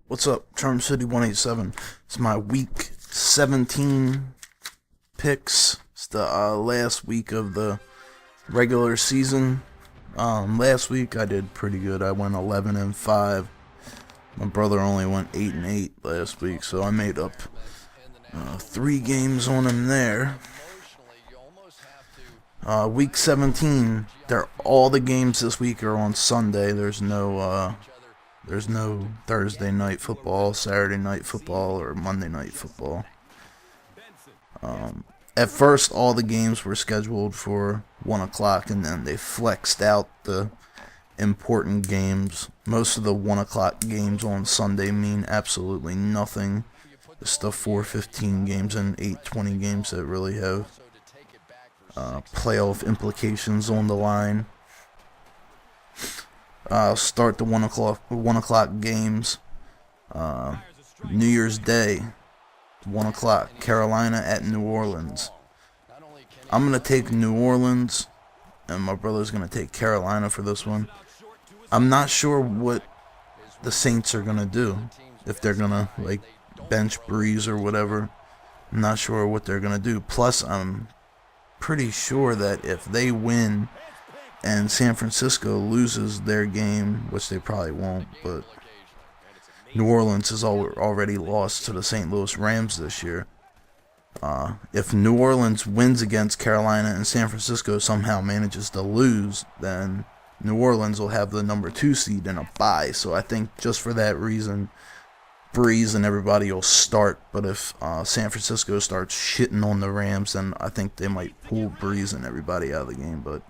What's up, Charm City 187? It's my week 17 picks. It's the last week of the regular season. Last week I did pretty good. I went 11-5. My brother only went 8-8 last week, so I made up 3 games on him there. Week 17. All the games this week are on Sunday. There's no Thursday night football, Saturday night football, or Monday night football. At first, all the games were scheduled for 1 o'clock, and then they flexed out the important games. Most of the 1 o'clock games on Sunday mean absolutely nothing. It's the 4:15 games and 8:20 games that really have playoff implications on the line. Start the 1 o'clock games. New Year's Day, 1 o'clock, Carolina at New Orleans. I'm going to take New Orleans, and my brother's going to take Carolina for this one. I'm not sure what the Saints are going to do. If they're going to, bench Breeze or whatever. I'm not sure what they're going to do. Plus, I'm pretty sure that if they win and San Francisco loses their game, which they probably won't, but New Orleans has already lost to the St. Louis Rams this year. If New Orleans wins against Carolina and San Francisco somehow manages to lose, then New Orleans will have the number 2 seed in a bye. So I think just for that reason, Breeze and everybody will start. But if San Francisco starts shitting on the Rams, then I think they might pull Breeze and everybody out of the game. But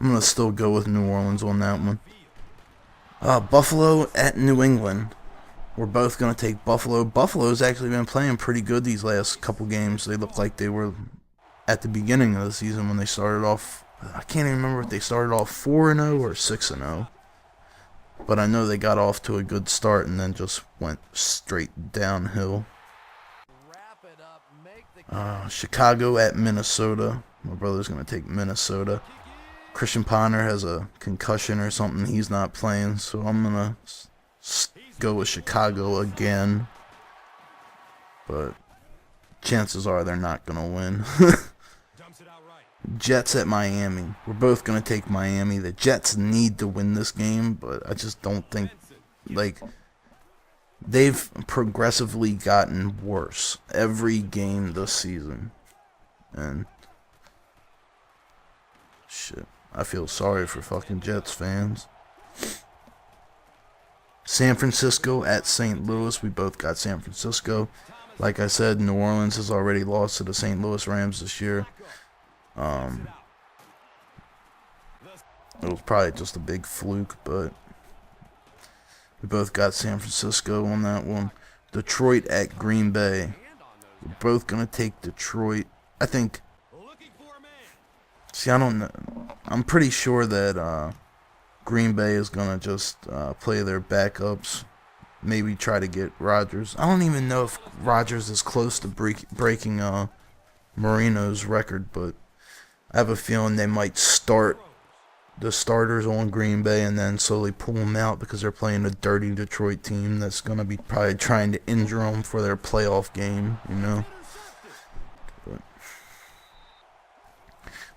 I'm going to still go with New Orleans on that one. Buffalo at New England. We're both going to take Buffalo. Buffalo's actually been playing pretty good these last couple games. They look like they were at the beginning of the season when they started off. I can't even remember if they started off 4-0 or 6-0. But I know they got off to a good start and then just went straight downhill. Chicago at Minnesota. My brother's going to take Minnesota. Christian Ponder has a concussion or something. He's not playing, so I'm going to go with Chicago again. But chances are they're not going to win. Jets at Miami. We're both going to take Miami. The Jets need to win this game, but I just don't think, they've progressively gotten worse every game this season. And shit, I feel sorry for fucking Jets fans. San Francisco at St. Louis. We both got San Francisco. Like I said, New Orleans has already lost to the St. Louis Rams this year. It was probably just a big fluke, but we both got San Francisco on that one. Detroit at Green Bay. We're both going to take Detroit. I think. See, I don't know. I'm pretty sure that Green Bay is going to just play their backups. Maybe try to get Rodgers. I don't even know if Rodgers is close to breaking Marino's record, but I have a feeling they might start the starters on Green Bay and then slowly pull them out because they're playing a dirty Detroit team that's going to be probably trying to injure them for their playoff game, But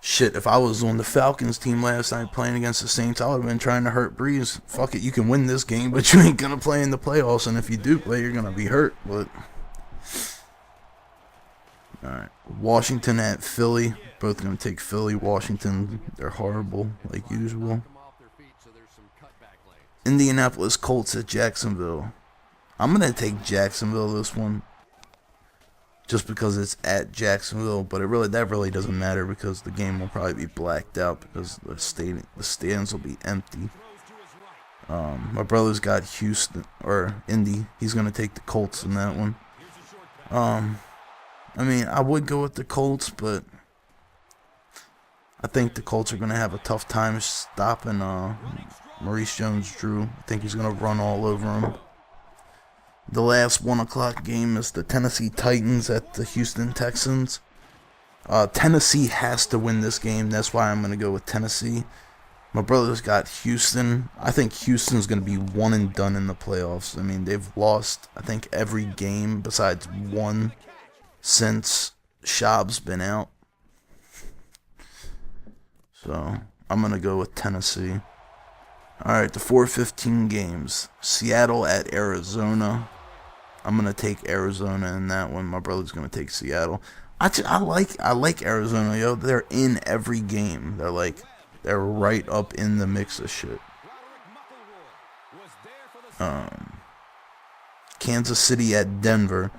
shit, if I was on the Falcons team last night playing against the Saints, I would have been trying to hurt Breeze. Fuck it, you can win this game, but you ain't going to play in the playoffs, and if you do play, you're going to be hurt. But alright, Washington at Philly. Both going to take Philly. Washington, they're horrible, like usual. Indianapolis Colts at Jacksonville. I'm going to take Jacksonville this one. Just because it's at Jacksonville. But that really doesn't matter because the game will probably be blacked out because the stands will be empty. My brother's got Indy. He's going to take the Colts in that one. I would go with the Colts, but I think the Colts are going to have a tough time stopping Maurice Jones-Drew. I think he's going to run all over him. The last 1 o'clock game is the Tennessee Titans at the Houston Texans. Tennessee has to win this game. That's why I'm going to go with Tennessee. My brother's got Houston. I think Houston's going to be one and done in the playoffs. I mean, they've lost, I think, every game besides one since Schaub's been out. So, I'm going to go with Tennessee. Alright, the 4:15 games. Seattle at Arizona. I'm going to take Arizona in that one. My brother's going to take Seattle. I like Arizona, yo. They're in every game. They're right up in the mix of shit. Kansas City at Denver.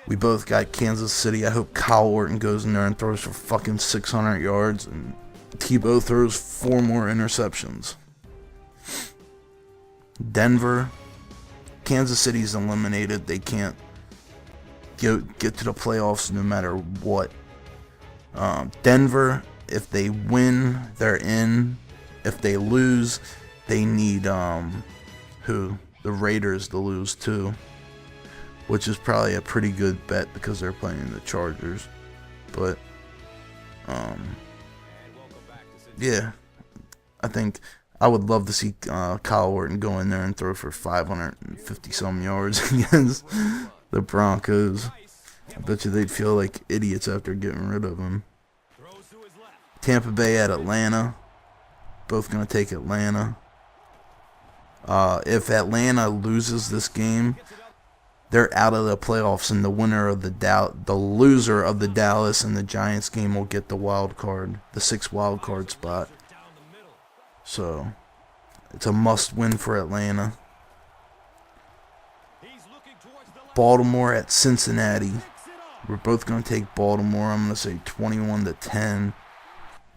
We both got Kansas City. I hope Kyle Orton goes in there and throws for fucking 600 yards and Tebow throws 4 more interceptions. Denver. Kansas City's eliminated. They can't get to the playoffs no matter what. Denver, if they win, they're in. If they lose, they need the Raiders to lose too, which is probably a pretty good bet because they're playing the Chargers. But yeah, I think I would love to see Kyle Orton go in there and throw for 550 some yards against the Broncos. I bet you they'd feel like idiots after getting rid of him. Tampa Bay at Atlanta. Both going to take Atlanta. If Atlanta loses this game, they're out of the playoffs, and the loser of the Dallas and the Giants game will get the wild card, the 6th wild card spot. So it's a must-win for Atlanta. Baltimore at Cincinnati. We're both going to take Baltimore. I'm going to say 21-10.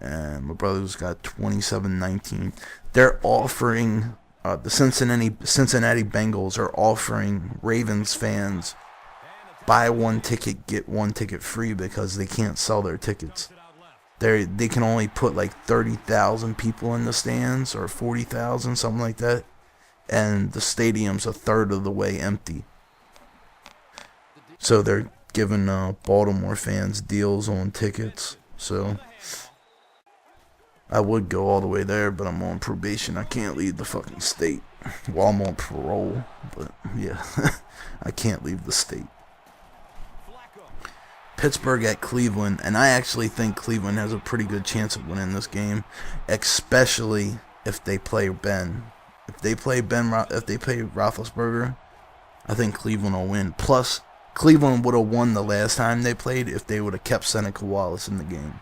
And my brother's got 27-19. They're offering, the Cincinnati Bengals are offering Ravens fans buy one ticket, get one ticket free because they can't sell their tickets. They can only put like 30,000 people in the stands or 40,000, something like that. And the stadium's a third of the way empty. So they're giving Baltimore fans deals on tickets. So I would go all the way there, but I'm on probation. I can't leave the fucking state. Well, I'm on parole, but yeah, I can't leave the state. Pittsburgh at Cleveland, and I actually think Cleveland has a pretty good chance of winning this game, especially if they play Ben. If they play Roethlisberger, I think Cleveland will win. Plus, Cleveland would have won the last time they played if they would have kept Seneca Wallace in the game.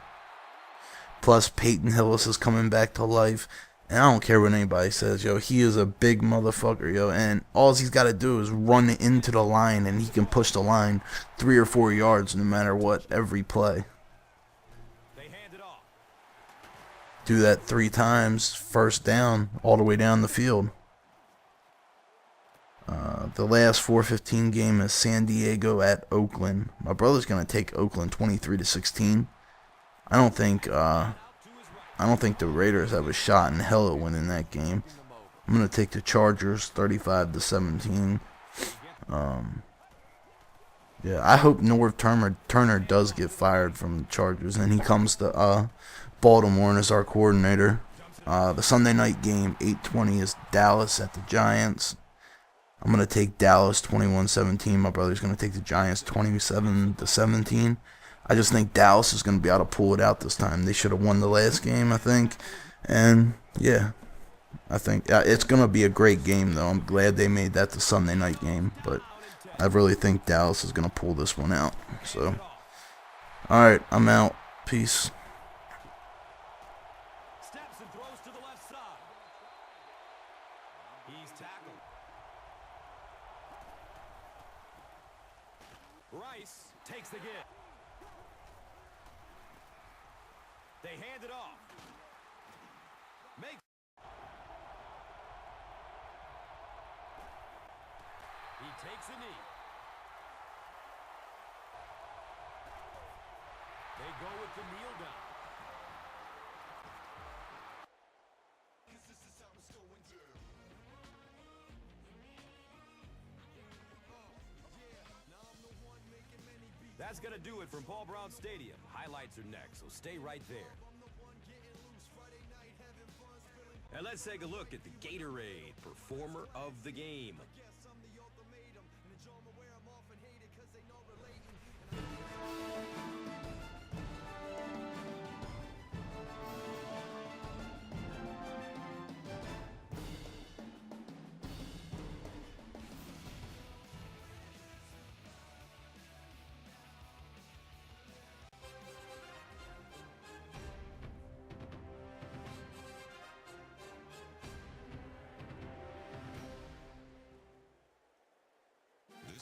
Plus, Peyton Hillis is coming back to life. And I don't care what anybody says, yo. He is a big motherfucker, yo. And all he's got to do is run into the line, and he can push the line 3 or 4 yards no matter what, every play. Do that 3 times, first down, all the way down the field. The last 4:15 game is San Diego at Oakland. My brother's going to take Oakland 23-16. I don't think the Raiders have a shot in hell at winning that game. I'm going to take the Chargers 35-17. Yeah, I hope Norv Turner does get fired from the Chargers and he comes to Baltimore and is our coordinator. The Sunday night game, 8:20, is Dallas at the Giants. I'm going to take Dallas 21-17. My brother's going to take the Giants 27-17. I just think Dallas is going to be able to pull it out this time. They should have won the last game, I think. And, yeah, I think it's going to be a great game, though. I'm glad they made that the Sunday night game. But I really think Dallas is going to pull this one out. So, all right, I'm out. Peace. Steps and throws to the left side. He's tackled. Rice takes the give. They hand it off. He takes a knee. They go with the kneel down. That's going to do it from Paul Brown Stadium. Highlights are next, so stay right there. And let's take a look at the Gatorade Performer of the Game.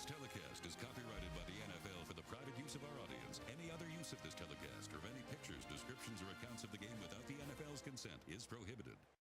This telecast is copyrighted by the NFL for the private use of our audience. Any other use of this telecast or of any pictures, descriptions, or accounts of the game without the NFL's consent is prohibited.